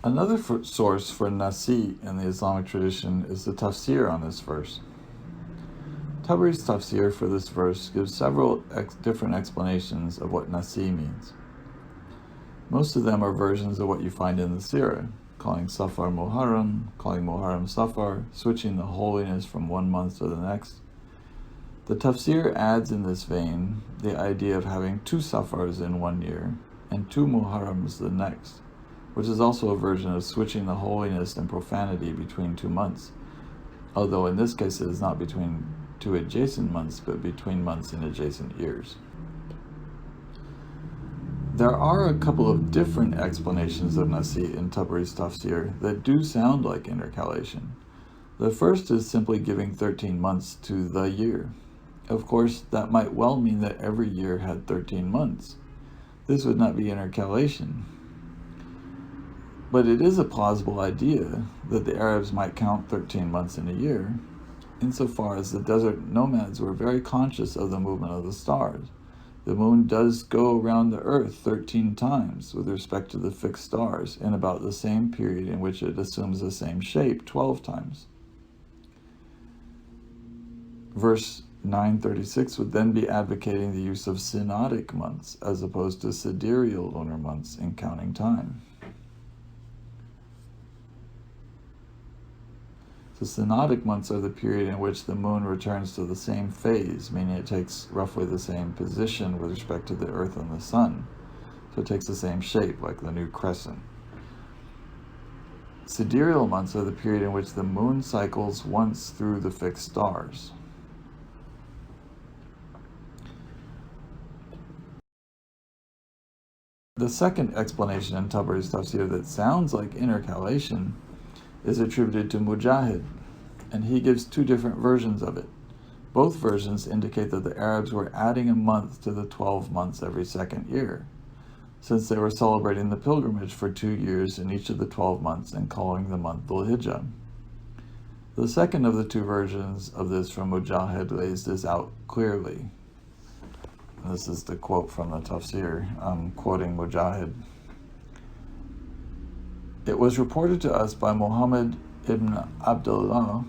Another source for Nasi in the Islamic tradition is the tafsir on this verse. Tabri's tafsir for this verse gives several different explanations of what Nasi means. Most of them are versions of what you find in the Sirah, calling Safar Muharram, calling Muharram Safar, switching the holiness from one month to the next. The tafsir adds in this vein the idea of having 2 Safars in one year and 2 Muharrams the next, which is also a version of switching the holiness and profanity between 2 months, although in this case it is not between 2 adjacent months, but between months in adjacent years. There are a couple of different explanations of Nasi in Tabri's tafsir that do sound like intercalation. The first is simply giving 13 months to the year. Of course, that might well mean that every year had 13 months. This would not be intercalation. But it is a plausible idea that the Arabs might count 13 months in a year, insofar as the desert nomads were very conscious of the movement of the stars. The moon does go around the earth 13 times with respect to the fixed stars in about the same period in which it assumes the same shape 12 times. Verse 936 would then be advocating the use of synodic months as opposed to sidereal lunar months in counting time. The synodic months are the period in which the moon returns to the same phase, meaning it takes roughly the same position with respect to the earth and the sun. So it takes the same shape, like the new crescent. Sidereal months are the period in which the moon cycles once through the fixed stars. The second explanation in Tabri's tafsir that sounds like intercalation is attributed to Mujahid, and he gives 2 different versions of it. Both versions indicate that the Arabs were adding a month to the 12 months every second year, since they were celebrating the pilgrimage for 2 years in each of the 12 months and calling the month al-Hijjah. The second of the 2 versions of this from Mujahid lays this out clearly. This is the quote from the tafsir, quoting Mujahid. It was reported to us by Muhammad ibn Abdullah,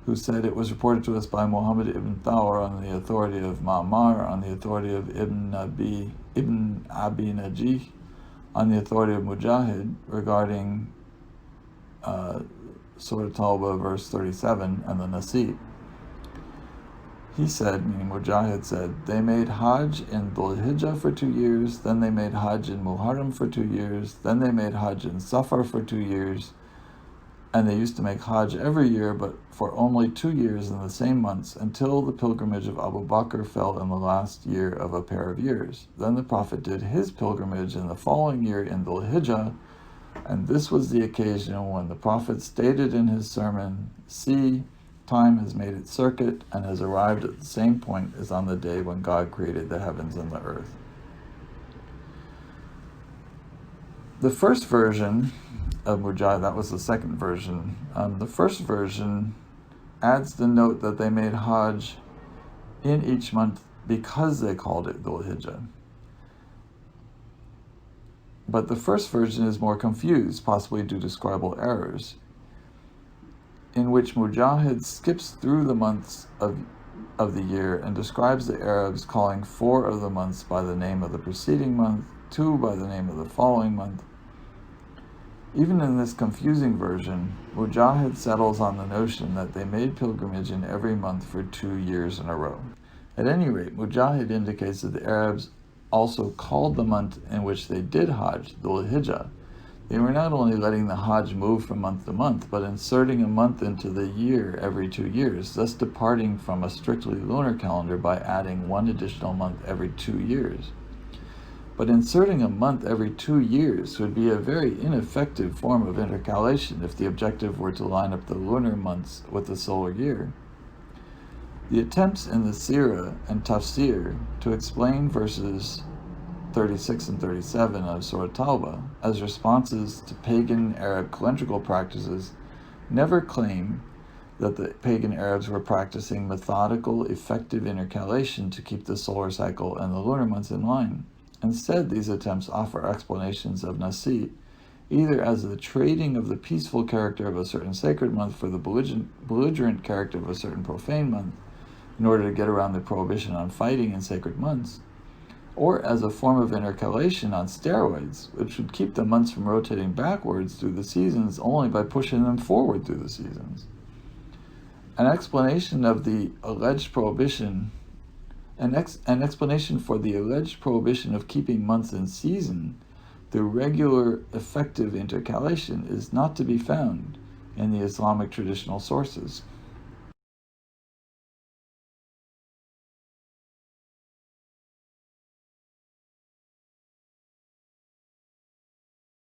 who said, it was reported to us by Muhammad ibn Thawr on the authority of Ma'mar, on the authority of Ibn Abi Najih, on the authority of Mujahid, regarding Surat Tawbah, verse 37, and the Nasi. He said, meaning Mujahid said, they made Hajj in Dhul-Hijjah for 2 years, then they made Hajj in Muharram for 2 years, then they made Hajj in Safar for 2 years, and they used to make Hajj every year, but for only 2 years in the same months, until the pilgrimage of Abu Bakr fell in the last year of a pair of years. Then the Prophet did his pilgrimage in the following year in Dhul-Hijjah, and this was the occasion when the Prophet stated in his sermon, see, time has made its circuit and has arrived at the same point as on the day when God created the heavens and the earth. The first version of Mujahid, that was the second version. The first version adds the note that they made Hajj in each month because they called it Dhul-Hijjah. But the first version is more confused, possibly due to scribal errors, in which Mujahid skips through the months of the year and describes the Arabs calling 4 of the months by the name of the preceding month, 2 by the name of the following month. Even in this confusing version, Mujahid settles on the notion that they made pilgrimage in every month for 2 years in a row. At any rate, Mujahid indicates that the Arabs also called the month in which they did Hajj, Dhul-Hijjah. They were not only letting the Hajj move from month to month, but inserting a month into the year every 2 years, thus departing from a strictly lunar calendar by adding 1 additional month every 2 years. But inserting a month every 2 years would be a very ineffective form of intercalation if the objective were to line up the lunar months with the solar year. The attempts in the Sirah and Tafsir to explain verses 36 and 37 of Surat Tawbah as responses to pagan Arab calendrical practices never claim that the pagan Arabs were practicing methodical, effective intercalation to keep the solar cycle and the lunar months in line. Instead, these attempts offer explanations of Nasi either as the trading of the peaceful character of a certain sacred month for the belligerent character of a certain profane month, in order to get around the prohibition on fighting in sacred months, or as a form of intercalation on steroids, which would keep the months from rotating backwards through the seasons only by pushing them forward through the seasons. An explanation for the alleged prohibition of keeping months in season through regular effective intercalation is not to be found in the Islamic traditional sources.